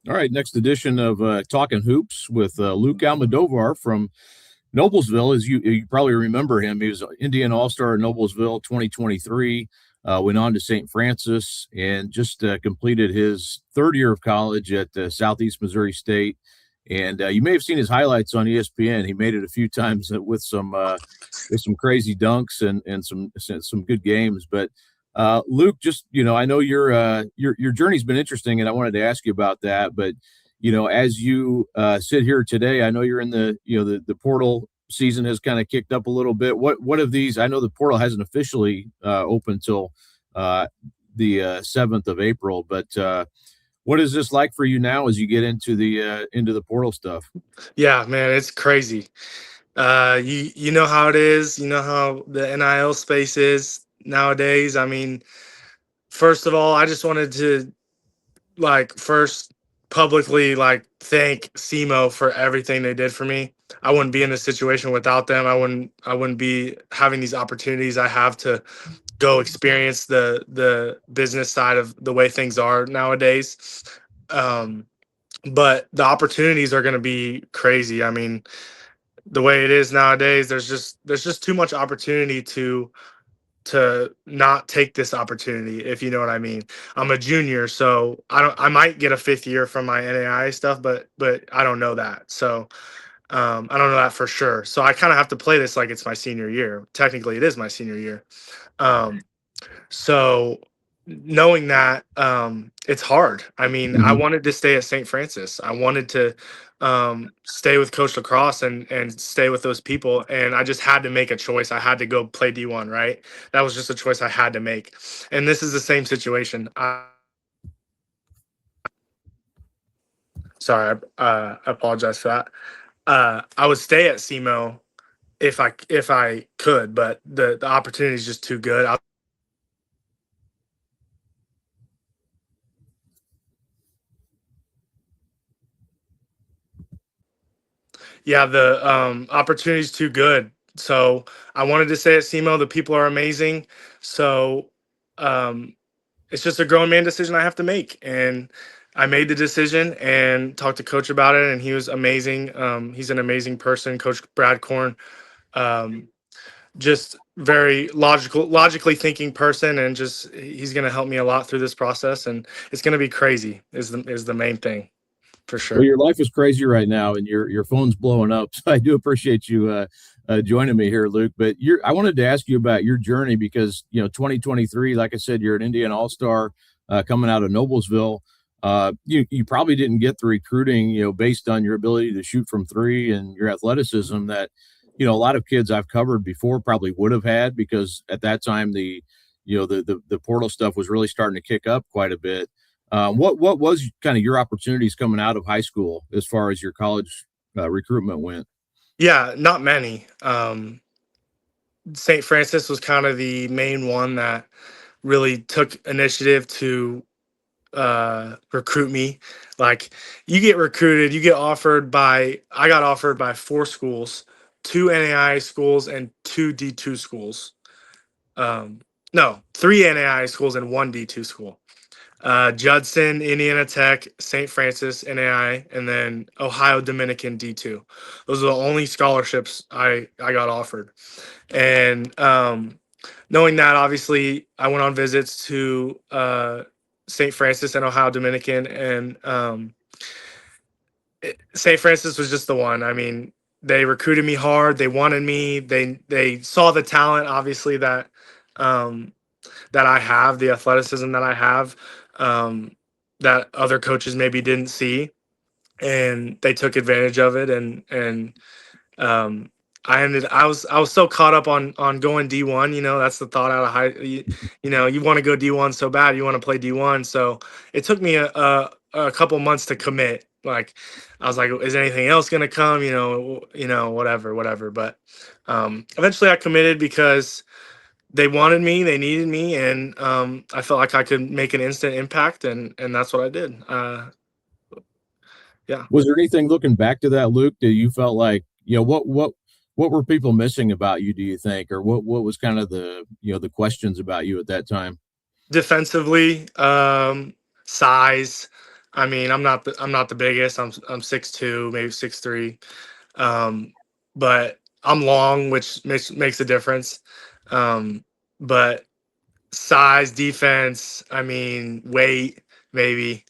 All right, next edition of Talkin Hoops with Luke Almodovar from Noblesville. As you probably remember him, he was Indiana All-Star Noblesville 2023. Went on to St. Francis and just completed his third year of college at Southeast Missouri State. And you may have seen his highlights on ESPN. He made it a few times with some crazy dunks and some good games. But Luke, just I know your journey's been interesting, and I wanted to ask you about that. But as you sit here today, I know you're in the portal season has kind of kicked up a little bit. What of these? I know the portal hasn't officially opened till the 7th of April, but what is this like for you now as you get into the portal stuff? Yeah, man, it's crazy. You know how it is. You know how the NIL space is nowadays. I mean, first of all, I just wanted to first publicly thank SEMO for everything they did for me. I wouldn't be in this situation without them. I wouldn't be having these opportunities I have to go experience the business side of the way things are nowadays. Um, but the opportunities are going to be crazy. I mean, the way it is nowadays, there's just too much opportunity to not take this opportunity, if you know what I mean. I'm a junior, so I might get a fifth year from my NAI stuff, but I don't know that. So I don't know that for sure. So I kind of have to play this like it's my senior year. Technically, it is my senior year. Um, so knowing that, it's hard. I mean, I Mhm. wanted to stay at St. Francis. I wanted to stay with Coach Lacrosse and stay with those people. And I just had to make a choice. I had to go play D1, right? That was just a choice I had to make. And this is the same situation. Sorry, I apologize for that. I would stay at SEMO if I could, but the opportunity is just too good. Yeah, the opportunity is too good. So I wanted to stay at SEMO. The people are amazing. So um, it's just a grown man decision I have to make. And I made the decision and talked to coach about it, and he was amazing. He's an amazing person, Coach Brad Korn. Um, just very logically thinking person, and just he's going to help me a lot through this process, and it's going to be crazy. Is the main thing for Well, sure. your life is crazy right now, and your phone's blowing up. So I do appreciate you joining me here, Luke. But I wanted to ask you about your journey because 2023, like I said, you're an Indiana All Star coming out of Noblesville. You probably didn't get the recruiting, based on your ability to shoot from three and your athleticism that a lot of kids I've covered before probably would have had because at that time the portal stuff was really starting to kick up quite a bit. What was kind of your opportunities coming out of high school as far as your college recruitment went? Yeah, not many. St. Francis was kind of the main one that really took initiative to recruit me. Like, you get recruited, you get offered by I got offered by four schools, two NAI schools and two D2 schools. Um, no, three NAI schools and one D2 school. Judson, Indiana Tech, St. Francis, NAI, and then Ohio Dominican D2. Those are the only scholarships I got offered. And knowing that, obviously, I went on visits to St. Francis and Ohio Dominican, and St. Francis was just the one. I mean, they recruited me hard. They wanted me. They saw the talent, obviously, um, that I have, the athleticism that I have, um, that other coaches maybe didn't see, and they took advantage of it. And um, I was so caught up on going D1. That's the thought out of high. You want to go D1 so bad. You want to play D1. So it took me a couple months to commit. Like, I was like, is anything else gonna come? Whatever. But eventually I committed because they wanted me, they needed me, and I felt like I could make an instant impact, and that's what I did. Yeah. Was there anything looking back to that, Luke, that you felt like what were people missing about you? Do you think, or what was kind of the questions about you at that time? Defensively, size, I mean, I'm not the biggest. I'm 6'2", maybe 6'3". But I'm long, which makes a difference. But size, defense, I mean, weight, maybe.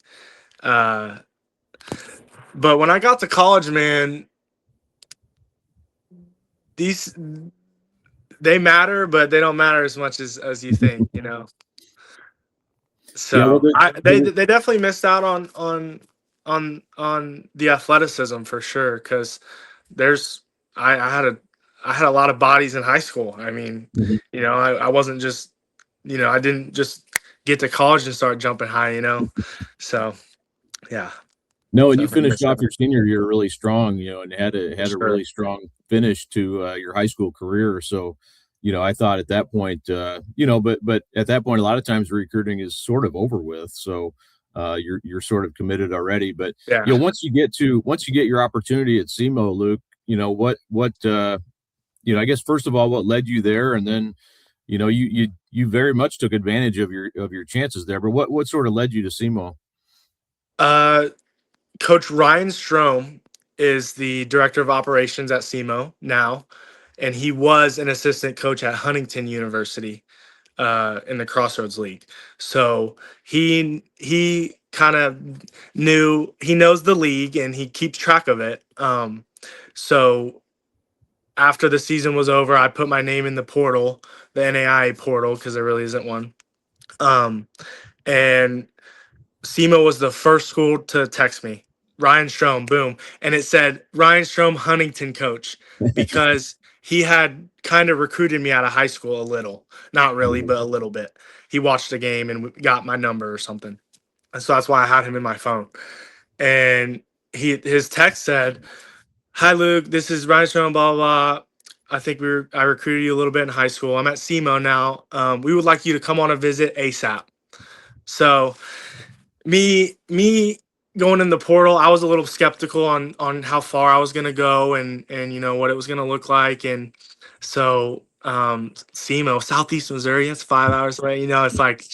Uh, but when I got to college, man, these they matter, but they don't matter as much as you think, you know. Yeah, well, So they definitely missed out on the athleticism for sure, because there's I had a lot of bodies in high school. I mean, Mhm. you know, I wasn't just, you know, I didn't just get to college and start jumping high, you know. So yeah, No, and you definitely finished missed off out your senior year really strong, and for had a sure. really strong finish to your high school career. So, I thought at that point, but at that point, a lot of times recruiting is sort of over with. So, you're sort of committed already. But Yeah. once you get your opportunity at SEMO, Luke, I guess first of all, what led you there, and then you very much took advantage of your chances there. But what sort of led you to SEMO? Uh, Coach Ryan Strom is the director of operations at SEMO now, and he was an assistant coach at Huntington University in the Crossroads League. So he kind of he knows the league and he keeps track of it. So after the season was over, I put my name in the portal, the NAIA portal, because there really isn't one. Um, and SEMO was the first school to text me. Ryan Strom, boom. And it said Ryan Strom, Huntington coach, because he had kind of recruited me out of high school a little. Not really, but a little bit. He watched a game and got my number or something. And so that's why I had him in my phone. And his text said, "Hi Luke, this is Ryan Strom, blah blah blah. I recruited you a little bit in high school. I'm at SEMO now. We would like you to come on a visit ASAP." So me going in the portal, I was a little skeptical on how far I was gonna go and what it was gonna look like. And so SEMO, Southeast Missouri, it's 5 hours away. It's like,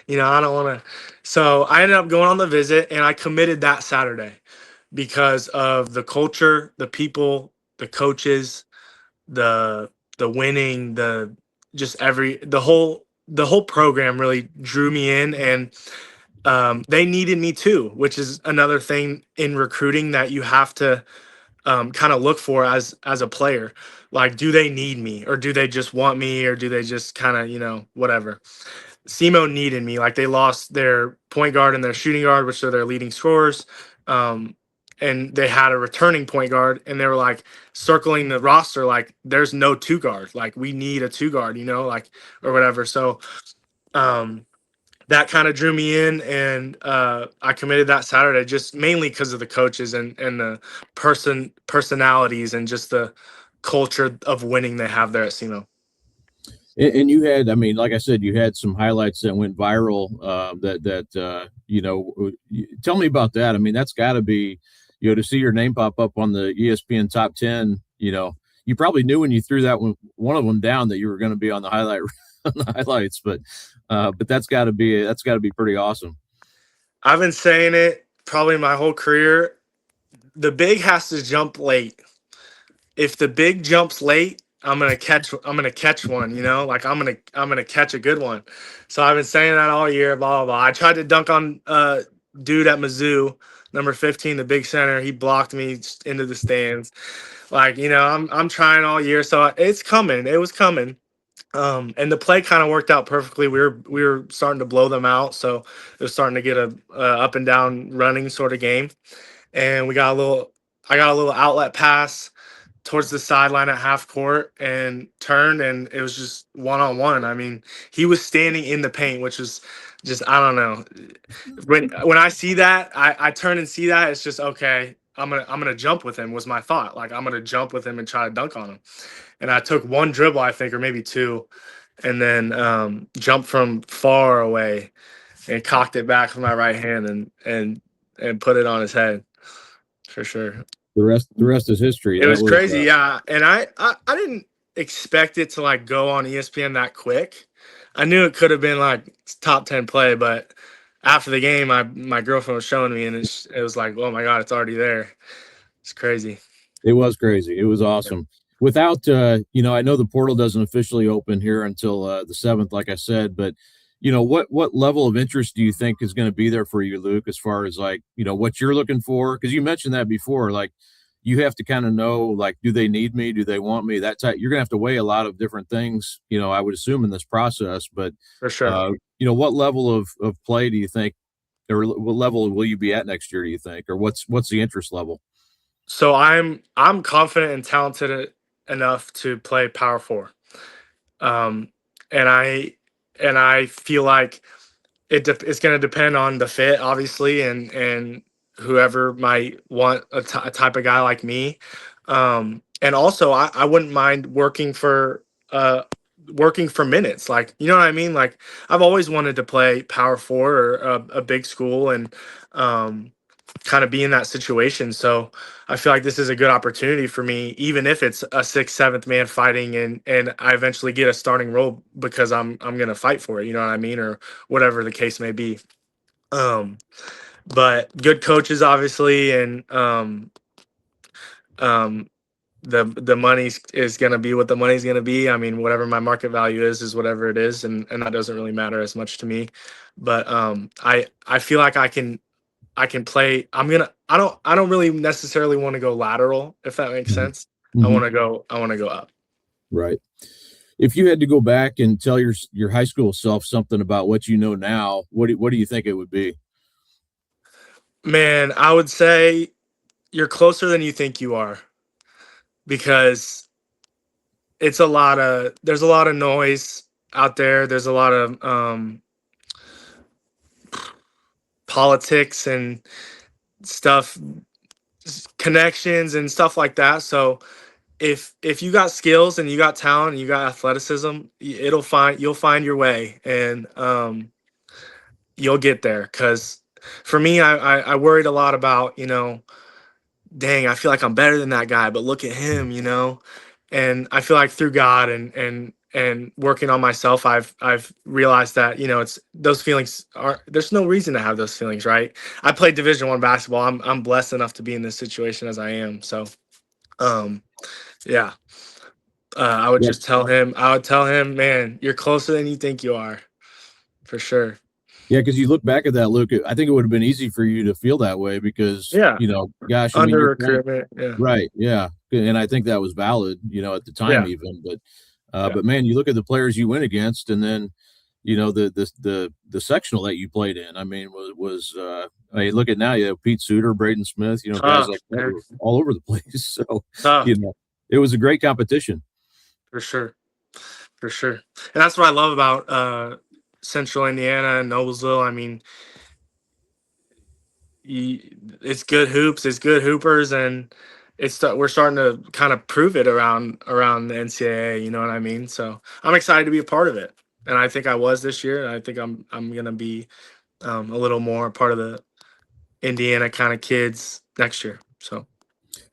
I don't wanna. So I ended up going on the visit and I committed that Saturday because of the culture, the people, the coaches, the winning, the just the whole program really drew me in. And they needed me too, which is another thing in recruiting that you have to kind of look for as a player. Like, do they need me, or do they just want me, or do they just kind of whatever? SEMO needed me. Like, they lost their point guard and their shooting guard, which are their leading scorers. Um, and they had a returning point guard, and they were like circling the roster, like there's no two guard. Like, we need a two guard, like, or whatever. So um, that kind of drew me in, and I committed that Saturday, just mainly because of the coaches and the personalities and just the culture of winning they have there at SEMO. And you had, I mean, like I said, you had some highlights that went viral. Tell me about that. I mean, that's got to be, to see your name pop up on the ESPN top 10. You probably knew when you threw one of them down that you were going to be on the on the highlights, but that's got to be pretty awesome. I've been saying it probably my whole career. The big has to jump late. If the big jumps late, I'm gonna catch one, like I'm gonna catch a good one. So I've been saying that all year, blah blah blah. I tried to dunk on dude at Mizzou, number 15, the big center. He blocked me into the stands. Like, I'm trying all year. So it's coming. It was coming. And the play kind of worked out perfectly. We were starting to blow them out, so it was starting to get a up and down running sort of game. And I got a little outlet pass towards the sideline at half court and turned, and it was just one on one. I mean, he was standing in the paint, which was just, I don't know. When I see that, I turn and see that, it's just okay. I'm gonna jump with him was my thought. Like, I'm gonna jump with him and try to dunk on him. And I took one dribble, I think, or maybe two, and then jumped from far away and cocked it back with my right hand and put it on his head for sure. The rest is history. It That was was, crazy, yeah. And I didn't expect it to like go on ESPN that quick. I knew it could have been like top 10 play, but after the game, my girlfriend was showing me, and it was like, oh my God, it's already there. It's crazy. It was crazy. It was awesome. Without, I know the portal doesn't officially open here until the 7th, like I said, but what level of interest do you think is going to be there for you, Luke, as far as like, what you're looking for? Because you mentioned that before, like you have to kind of know, like, do they need me? Do they want me? That type. You're going to have to weigh a lot of different things, I would assume in this process. But, For sure. what level of play do you think, or what level will you be at next year? Do you think, or what's the interest level? So I'm confident and talented enough to play power four. Um, and I feel like it's going to depend on the fit, obviously, and whoever might want a type of guy like me. And also, I wouldn't mind working for minutes. Like, you know what I mean? Like, I've always wanted to play power four or a big school, and kind of be in that situation. So I feel like this is a good opportunity for me, even if it's a sixth, seventh man fighting, and I eventually get a starting role because I'm gonna fight for it. You know what I mean, or whatever the case may be. Um, but good coaches, obviously, and um, the money is gonna be what the money's gonna be. I mean, whatever my market value is whatever it is, and that doesn't really matter as much to me. But I feel like I can play. I don't really necessarily want to go lateral, if that makes Mhm. sense. Mhm. I want to go up. Right. If you had to go back and tell your high school self something about what you know now, what do you think it would be? Man, I would say you're closer than you think you are, because there's a lot of noise out there. There's a lot of politics and stuff, connections and stuff like that. So if you got skills and you got talent and you got athleticism, you'll find your way, and you'll get there. Because for me, I worried a lot about, dang, I feel like I'm better than that guy, but look at him, and I feel like through God and working on myself, I've realized that, it's those feelings are there's no reason to have those feelings, right? I played Division 1 basketball. I'm blessed enough to be in this situation as I am. So um yeah, Yeah. I would tell him, man, you're closer than you think you are, for sure. Yeah, because you look back at that, Luke, I think it would have been easy for you to feel that way because, Yeah, gosh, I mean, under you're playing. recruitment. Yeah, Right. Yeah. And I think that was valid, at the time yeah, even. yeah. But man, you look at the players you went against, and then, the sectional that you played in. I mean, I mean, look at now, you have Pete Suter, Braden Smith, guys Tough, like that man. were all over the place. So, Tough, it was a great competition. for sure. For sure. And that's what I love about Central Indiana and Noblesville. I mean, you, it's good hoops, it's good hoopers, and we're starting to kind of prove it around the NCAA. You know what I mean? So I'm excited to be a part of it, and I think I was this year, and I think I'm gonna be a little more part of the Indiana kind of kids next year. So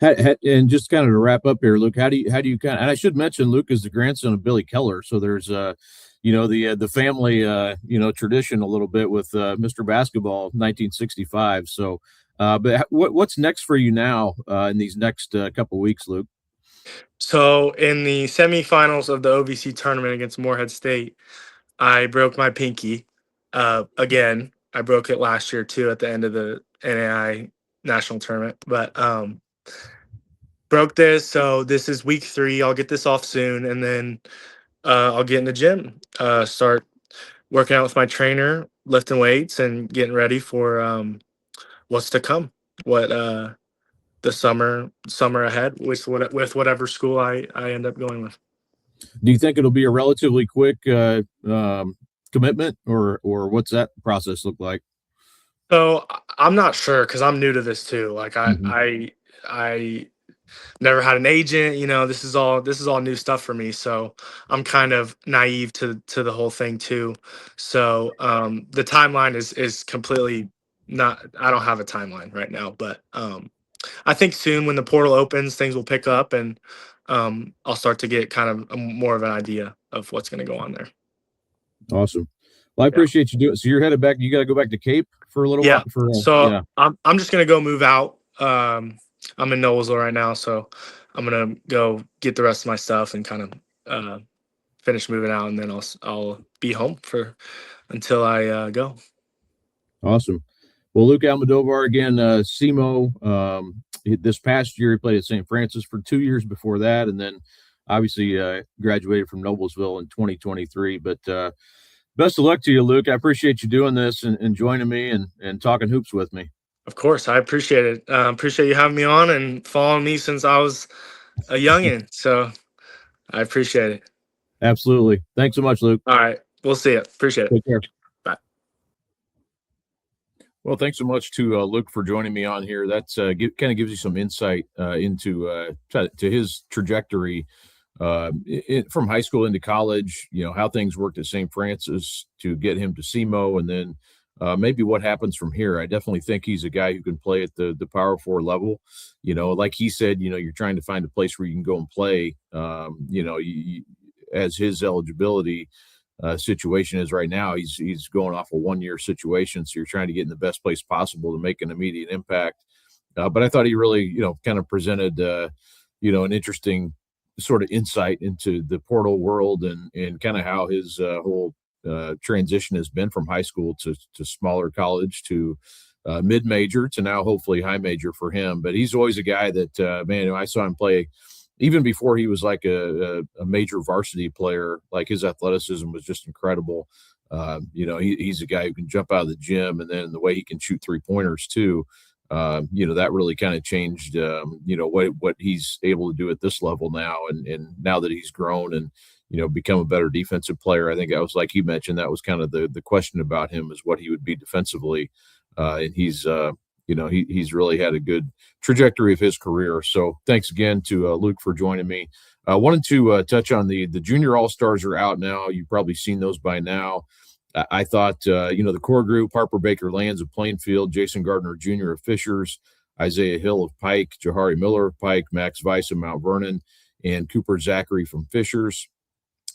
And just kind of to wrap up here, Luke, how do you kind of, and I should mention Luke is the grandson of Billy Keller. So there's, the family, tradition a little bit with Mr. Basketball 1965. So, but what's next for you now in these next couple weeks, Luke? so in the semifinals of the OVC tournament against Morehead State, I broke my pinky. Again, I broke it last year too at the end of the NAI national tournament, but broke this. So this is week 3. I'll get this off soon, and then I'll get in the gym, start working out with my trainer, lifting weights, and getting ready for what's to come. What the summer ahead with whatever school I end up going with. Do you think it'll be a relatively quick commitment, or what's that process look like? So I'm not sure because I'm new to this too. Like Mhm. I never had an agent. This is all new stuff for me. So I'm kind of naive to the whole thing too. So the timeline is completely not. I don't have a timeline right now, but I think soon when the portal opens, things will pick up, and I'll start to get kind of more of an idea of what's going to go on there. Awesome. Well, I Yeah. appreciate you doing it. So you're headed back. You got to go back to Cape for a little Yeah. while. So Yeah. I'm just gonna go move out. I'm in Noblesville right now, so I'm gonna go get the rest of my stuff and kind of finish moving out, and then I'll be home for until I go. Awesome. Well, Luke Almodovar again, SEMO. This past year, he played at St. Francis for 2 years before that, and then obviously graduated from Noblesville in 2023. But best of luck to you, Luke. I appreciate you doing this and joining me and talking hoops with me. Of course, I appreciate it. Appreciate you having me on and following me since I was a youngin. So I appreciate it. Absolutely. Thanks so much, Luke. All right, we'll see you. Appreciate it. Take care. Bye. Well, thanks so much to Luke for joining me on here. That's kind of gives you some insight into to his trajectory from high school into college. You know how things worked at St. Francis to get him to SEMO, and then maybe what happens from here. I definitely think he's a guy who can play at the Power 4 level. You know, like he said, you know, you're trying to find a place where you can go and play. You know, as his eligibility situation is right now, he's going off a 1-year situation, so you're trying to get in the best place possible to make an immediate impact. But I thought he really, you know, kind of presented, you know, an interesting sort of insight into the portal world and kind of how his whole transition has been from high school to smaller college to mid-major to now hopefully high major for him. But he's always a guy that, man, I saw him play even before he was like a major varsity player. Like his athleticism was just incredible. You know, he's a guy who can jump out of the gym, and then the way he can shoot 3-pointers too. You know, that really kind of changed, you know, what he's able to do at this level now. And now that he's grown and, you know, become a better defensive player, I think that was, like he mentioned, that was kind of the question about him, is what he would be defensively. And he's, you know, he's really had a good trajectory of his career. So thanks again to Luke for joining me. I wanted to touch on the junior all-stars are out now. You've probably seen those by now. I thought, you know, the core group, Harper Baker Lands of Plainfield, Jason Gardner Jr. of Fishers, Isaiah Hill of Pike, Jahari Miller of Pike, Max Weiss of Mount Vernon, and Cooper Zachary from Fishers.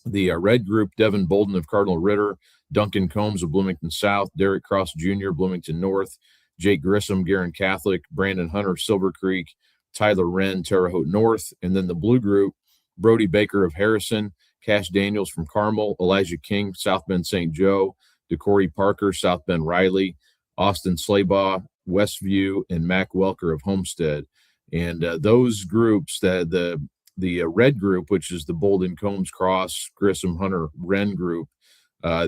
The red group, Devin Bolden of Cardinal Ritter, Duncan Combs of Bloomington South, Derek Cross Jr., Bloomington North, Jake Grissom, Guerin Catholic, Brandon Hunter, Silver Creek, Tyler Wren, Terre Haute North. And then the blue group, Brody Baker of Harrison, Cash Daniels from Carmel, Elijah King, South Bend St. Joe, DeCorey Parker, South Bend Riley, Austin Slaybaugh, Westview, and Mac Welker of Homestead. And those groups, the red group, which is the Bolden, Combs, Cross, Grissom, Hunter, Wren group,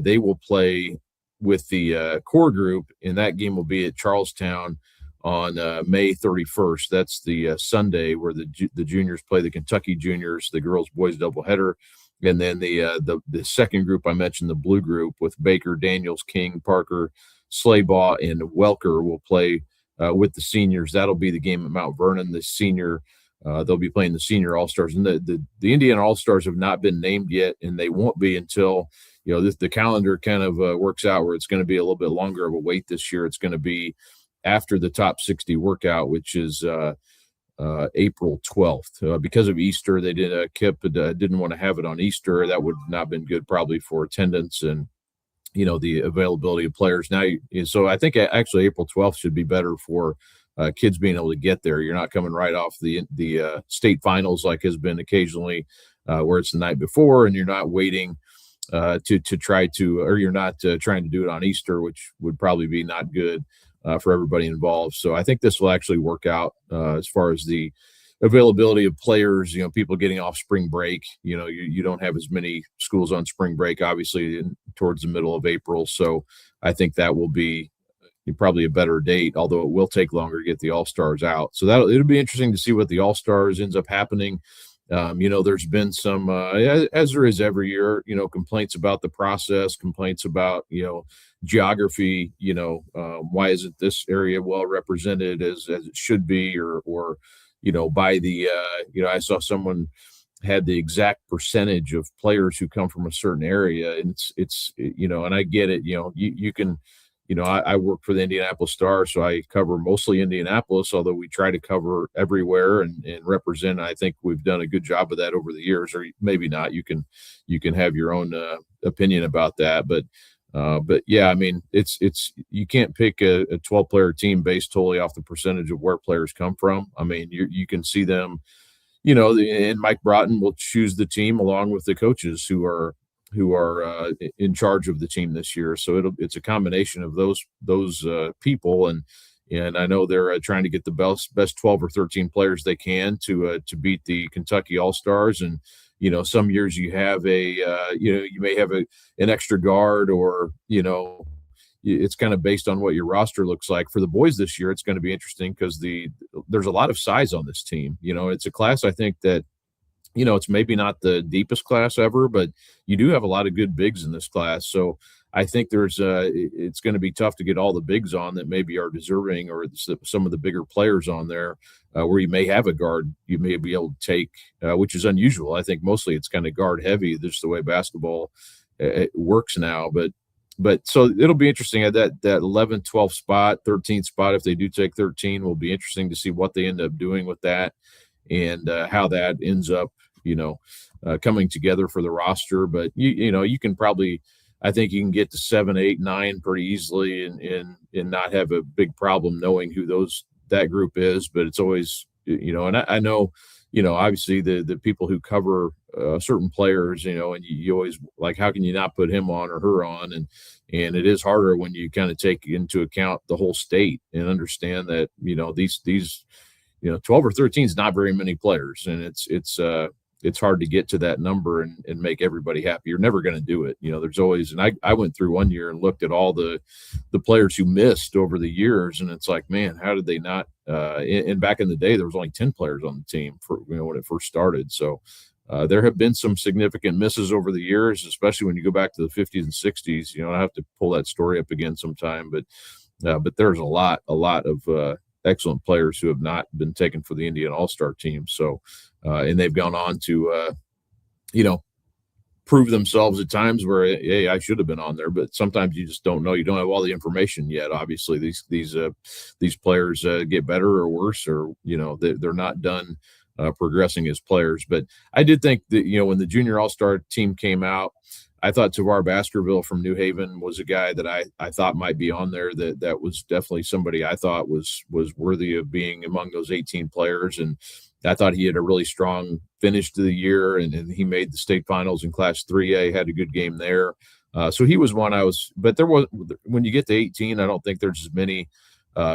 they will play with the core group, and that game will be at Charlestown on May 31st. That's the Sunday where the juniors play the Kentucky juniors, the girls boys doubleheader. And then the second group I mentioned, the blue group with Baker, Daniels, King, Parker, Slaybaugh, and Welker will play with the seniors. That'll be the game at Mount Vernon. The senior, they'll be playing the senior all-stars. And the Indiana all-stars have not been named yet, and they won't be until, you know, the calendar kind of works out where it's going to be a little bit longer of a wait this year. It's going to be after the top 60 workout, which is April 12th. Because of Easter, they Kip didn't want to have it on Easter. That would not have been good probably for attendance and, you know, the availability of players. Now, so I think actually April 12th should be better for kids being able to get there. You're not coming right off the state finals like has been occasionally where it's the night before, and you're not waiting to try to, or you're not trying to do it on Easter, which would probably be not good for everybody involved. So I think this will actually work out as far as the availability of players, you know, people getting off spring break. You know, you don't have as many schools on spring break, obviously, towards the middle of April. So I think that will be probably a better date, although it will take longer to get the all-stars out. So it'll be interesting to see what the all-stars ends up happening. You know, there's been some, as there is every year, you know, complaints about the process, complaints about, you know, geography, you know, why isn't this area well represented as it should be, or, you know, by the, you know, I saw someone had the exact percentage of players who come from a certain area, and it's, you know, and I get it, you know, you can, you know, I work for the Indianapolis Star, so I cover mostly Indianapolis, although we try to cover everywhere and represent. I think we've done a good job of that over the years, or maybe not. You can have your own opinion about that, but But yeah, I mean, it's you can't pick a 12-player team based totally off the percentage of where players come from. I mean, you can see them, and Mike Broughton will choose the team along with the coaches who are in charge of the team this year. So it's a combination of those people, and I know they're trying to get the best 12 or 13 players they can to beat the Kentucky All-Stars. And some years you have you may have an extra guard, or it's kind of based on what your roster looks like. For the boys this year, it's going to be interesting because there's a lot of size on this team. It's a class, I think, that it's maybe not the deepest class ever, but you do have a lot of good bigs in this class. So I think it's going to be tough to get all the bigs on that maybe are deserving, or some of the bigger players on there, where you may have a guard you may be able to take, which is unusual. I think mostly it's kind of guard heavy, just the way basketball works now. But so it'll be interesting at that 11th, 12th spot, 13th spot. If they do take 13, will be interesting to see what they end up doing with that, and how that ends up, coming together for the roster. But you can probably, I think you can get to 7, 8, 9 pretty easily, and not have a big problem knowing who that group is. But it's always, and I know, obviously the people who cover certain players, and you always like, how can you not put him on or her on? And it is harder when you kind of take into account the whole state and understand that, these 12 or 13 is not very many players, and it's hard to get to that number and make everybody happy. You're never going to do it. There's always, and I went through one year and looked at all the players who missed over the years, and it's like, man, how did they not? And back in the day, there was only 10 players on the team for when it first started. So there have been some significant misses over the years, especially when you go back to the 50s and 60s. I have to pull that story up again sometime, but there's a lot of excellent players who have not been taken for the Indiana All-Star team. So, and they've gone on to, prove themselves at times where, hey, I should have been on there, but sometimes you just don't know. You don't have all the information yet. Obviously, these players get better or worse, or they're not done progressing as players. But I did think that when the Junior All-Star team came out, I thought Tavar Baskerville from New Haven was a guy that I thought might be on there. That was definitely somebody I thought was worthy of being among those 18 players. And I thought he had a really strong finish to the year, and he made the state finals in Class 3A, had a good game there. So he was one but there was, when you get to 18, I don't think there's as many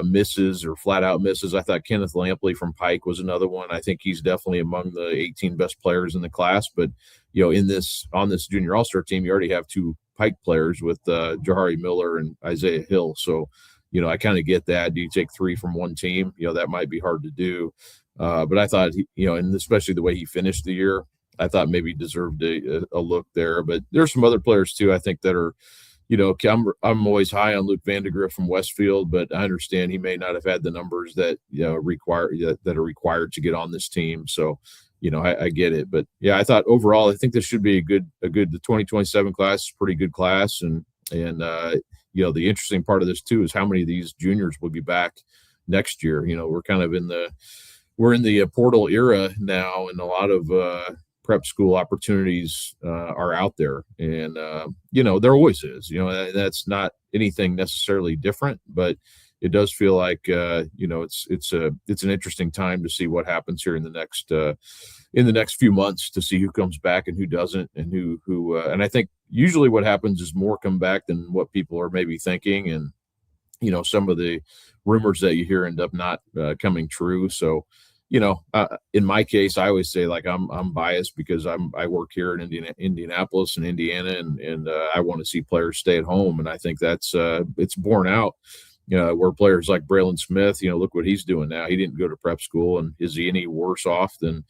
misses or flat out misses. I thought Kenneth Lampley from Pike was another one. I think he's definitely among the 18 best players in the class. But on this Junior All-Star team, you already have 2 Pike players with Jahari Miller and Isaiah Hill. So I kind of get that. Do you take 3 from one team? That might be hard to do. But I thought and especially the way he finished the year, I thought maybe he deserved a look there. But there's some other players too, I think, that are. I'm always high on Luke Vandegrift from Westfield, but I understand he may not have had the numbers that are required to get on this team. So, I get it. But yeah, I thought overall, I think this should be the 2027 class is a pretty good class, and the interesting part of this too is how many of these juniors will be back next year. We're kind of in the portal era now, and a lot of prep school opportunities are out there, and there always is. That's not anything necessarily different, but it does feel like it's an interesting time to see what happens here in the next few months, to see who comes back and who doesn't, and who and I think usually what happens is more come back than what people are maybe thinking, and some of the rumors that you hear end up not coming true. So in my case, I always say, like, I'm biased because I work here in Indianapolis and Indiana, and I want to see players stay at home, and I think that's it's borne out. Where players like Braylon Smith, look what he's doing now. He didn't go to prep school, and is he any worse off than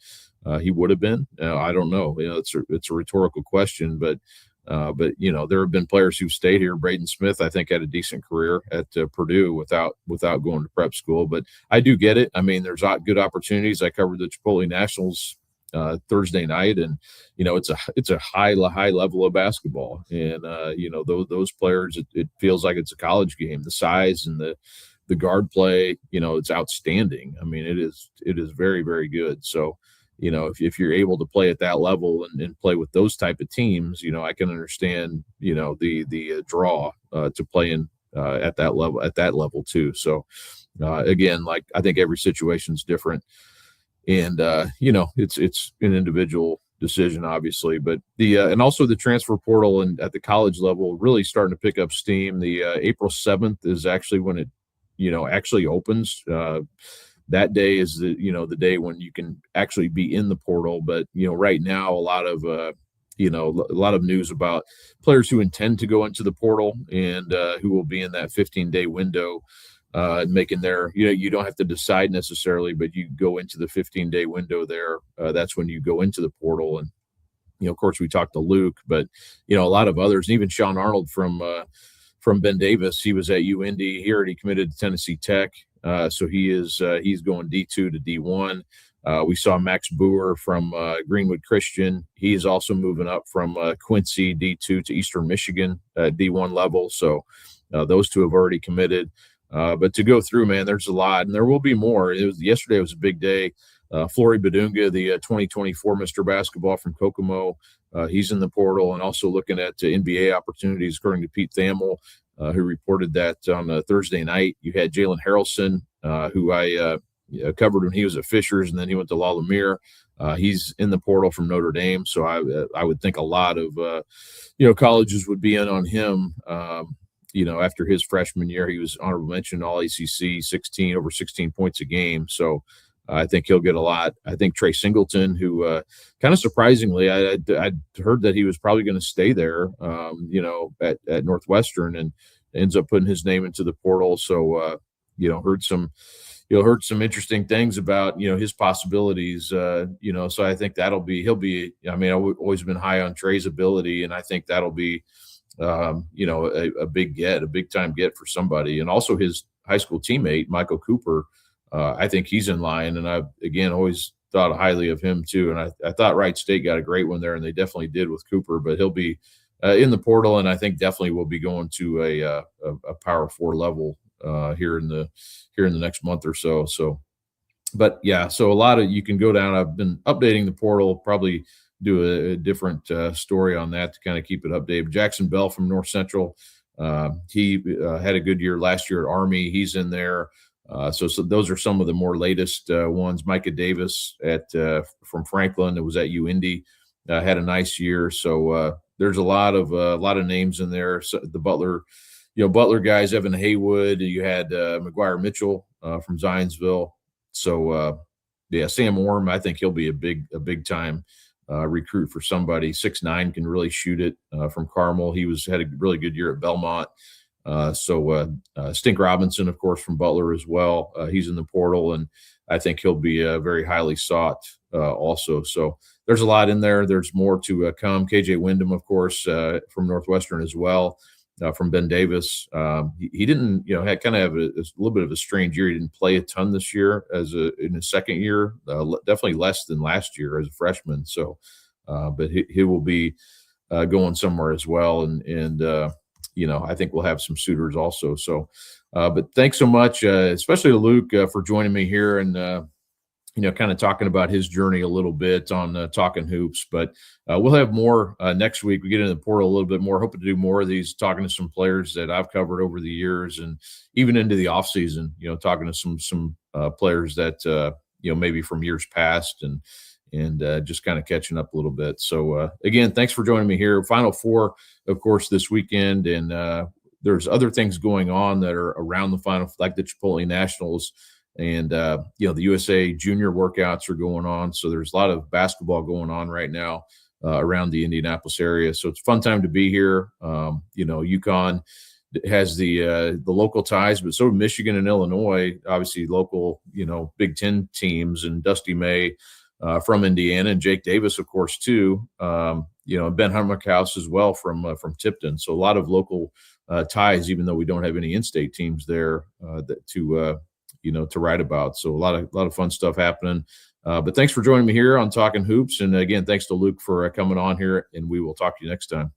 he would have been? I don't know. It's a rhetorical question, but there have been players who stayed here. Braden Smith, I think, had a decent career at Purdue without going to prep school. But I do get it. I mean, there's good opportunities. I covered the Chipotle Nationals Thursday night, and it's a high level of basketball, and those players, it feels like it's a college game. The size and the guard play, it's outstanding. I mean, it is very, very good. So if you're able to play at that level and play with those type of teams, I can understand, the draw to playing at that level too. So again, like I think every situation is different, and it's an individual decision, obviously, but and also the transfer portal and at the college level really starting to pick up steam. The April 7th is actually when it actually opens. That day is the day when you can actually be in the portal. But right now a lot of news about players who intend to go into the portal and who will be in that 15-day window, making their you don't have to decide necessarily, but you go into the 15-day window there. That's when you go into the portal. And of course we talked to Luke, but a lot of others, even Sean Arnold from Ben Davis. He was at UIndy. He already committed to Tennessee Tech. So he's going D2 to D1. We saw Max Boer from Greenwood Christian. He is also moving up from Quincy D2 to Eastern Michigan D1 level. So those two have already committed. But to go through, man, there's a lot, and there will be more. Yesterday was a big day. Flory Badunga, the 2024 Mr. Basketball from Kokomo, he's in the portal, and also looking at NBA opportunities, according to Pete Thamel, who reported that on Thursday night. You had Jalen Harrelson, who I covered when he was at Fishers, and then he went to La Lumiere. He's in the portal from Notre Dame, so I would think a lot of colleges would be in on him. After his freshman year, he was honorable mention All ACC, over 16 points a game. So I think he'll get a lot. I think Trey Singleton, who kind of surprisingly, I'd heard that he was probably going to stay there, at Northwestern, and ends up putting his name into the portal. So, heard some interesting things about, his possibilities, so I think he'll be, I've always been high on Trey's ability, and I think that'll be, a big time get for somebody. And also his high school teammate, Michael Cooper, I think he's in line, and I've again always thought highly of him too. And I thought Wright State got a great one there, and they definitely did with Cooper. But he'll be in the portal, and I think definitely will be going to a Power 4 level here in the next month or so. So, but yeah, so a lot of you can go down. I've been updating the portal, probably do a different story on that to kind of keep it updated. Jackson Bell from North Central, he had a good year last year at Army. He's in there. So those are some of the more latest ones. Micah Davis from Franklin, that was at UIndy, had a nice year. So there's a lot of names in there. So the Butler guys, Evan Haywood. You had McGuire Mitchell from Zionsville. So Sam Orm, I think he'll be a big time recruit for somebody. 6'9", can really shoot it from Carmel. He had a really good year at Belmont. Stink Robinson, of course, from Butler as well. He's in the portal, and I think he'll be very highly sought also. So there's a lot in there. There's more to come. KJ Wyndham, of course, from Northwestern as well, from Ben Davis. He didn't, had kind of have a little bit of a strange year. He didn't play a ton this year in his second year, definitely less than last year as a freshman. So, but he will be going somewhere as well. And I think we'll have some suitors also. So, but thanks so much, especially to Luke for joining me here and, kind of talking about his journey a little bit on Talkin Hoops. But we'll have more next week. We get into the portal a little bit more, hoping to do more of these, talking to some players that I've covered over the years and even into the off season, talking to some players that, maybe from years past and just kind of catching up a little bit. So again, thanks for joining me here. Final Four, of course, this weekend. And there's other things going on that are around the Final, like the Chipotle Nationals. And, the USA junior workouts are going on. So there's a lot of basketball going on right now around the Indianapolis area. So it's a fun time to be here. UConn has the local ties, but so do Michigan and Illinois, obviously local, Big Ten teams, and Dusty May from Indiana, and Jake Davis, of course, too. And Ben Hummerkaus as well from Tipton. So a lot of local ties, even though we don't have any in-state teams there to write about. So a lot of fun stuff happening. But thanks for joining me here on Talkin Hoops. And again, thanks to Luke for coming on here, and we will talk to you next time.